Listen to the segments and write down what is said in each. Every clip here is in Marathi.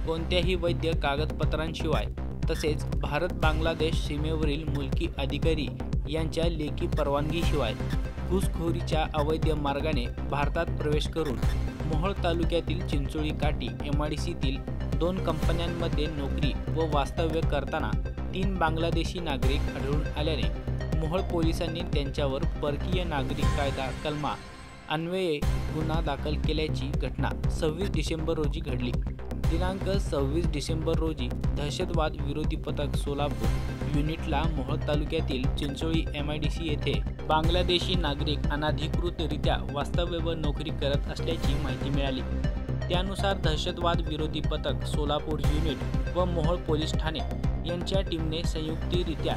कोणत्याही वैध कागदपत्रांशिवाय तसेच भारत बांगलादेश सीमेवरील मुलकी अधिकारी यांच्या लेखी परवानगीशिवाय घुसखोरीच्या अवैध मार्गाने भारतात प्रवेश करून मोहोळ तालुक्यातील चिंचोळी काठी MIDCतील 2 कंपन्यांमध्ये नोकरी व वास्तव्य करताना 3 बांगलादेशी नागरिक आढळून आल्याने मोहोळ पोलिसांनी त्यांच्यावर परकीय नागरिक कायदा कलमा अन्वये गुन्हा दाखल केल्याची घटना 26 डिसेंबर रोजी घडली। दिनांक 26 डिसेंबर रोजी दहशतवाद विरोधी पथक सोलापूर युनिटला मोहोळ तालुक्यातील चिंचोळी MIDC येथे बांगलादेशी नागरिक अनधिकृतरित्या वास्तव्य व नोकरी करत असल्याची माहिती मिळाली। त्यानुसार दहशतवाद विरोधी पथक सोलापूर युनिट व मोहोळ पोलीस ठाणे यांच्या टीमने संयुक्तरित्या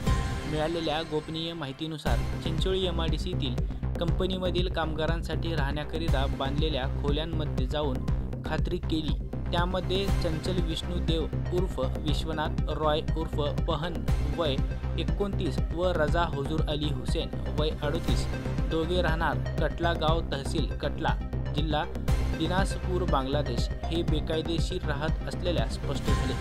मिळालेल्या गोपनीय माहितीनुसार चिंचोळी MIDCतील कंपनीमधील कामगारांसाठी राहण्याकरिता बांधलेल्या खोल्यांमध्ये जाऊन खात्री केली। त्यामध्ये चंचल विष्णू देव उर्फ विश्वनाथ रॉय उर्फ पहन वय 29 व रजा हुजूर अली हुसेन वय 38 दोघे राहणार कटला गाव तहसील कटला जिल्हा दिनाजपूर बांगलादेश हे बेकायदेशीर राहत असलेल्या स्पष्ट झाले।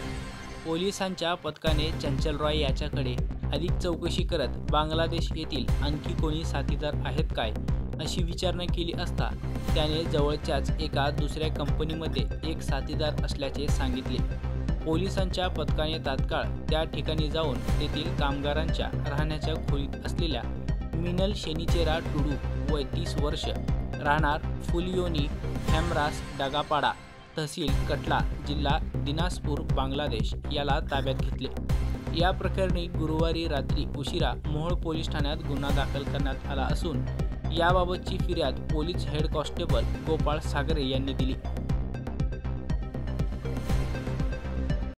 पोलिसांच्या पथकाने चंचल रॉय याच्याकडे अधिक चौकशी करत बांगलादेश येथील आणखी कोणी साथीदार आहेत काय अशी विचारणा केली असता त्याने जवळच्याच एका दुसऱ्या कंपनीमध्ये एक साथीदार असल्याचे सांगितले। पोलिसांच्या पथकाने तात्काळ त्या ठिकाणी जाऊन तेथील कामगारांच्या राहण्याच्या खोलीत असलेल्या मिनल शेनिचेरा टुडू वय 30 वर्ष राहणार फुलियोनी हेमरास डागापाडा तहसील कटला जिल्हा दिनाजपूर बांगलादेश याला ताब्यात घेतले। या प्रकरणी गुरुवारी रात्री उशिरा मोहोळ पोलीस ठाण्यात गुन्हा दाखल करण्यात आला असून याबाबतची फिर्याद पोलीस हेड कॉन्स्टेबल गोपाळ सागरे यांनी दिली।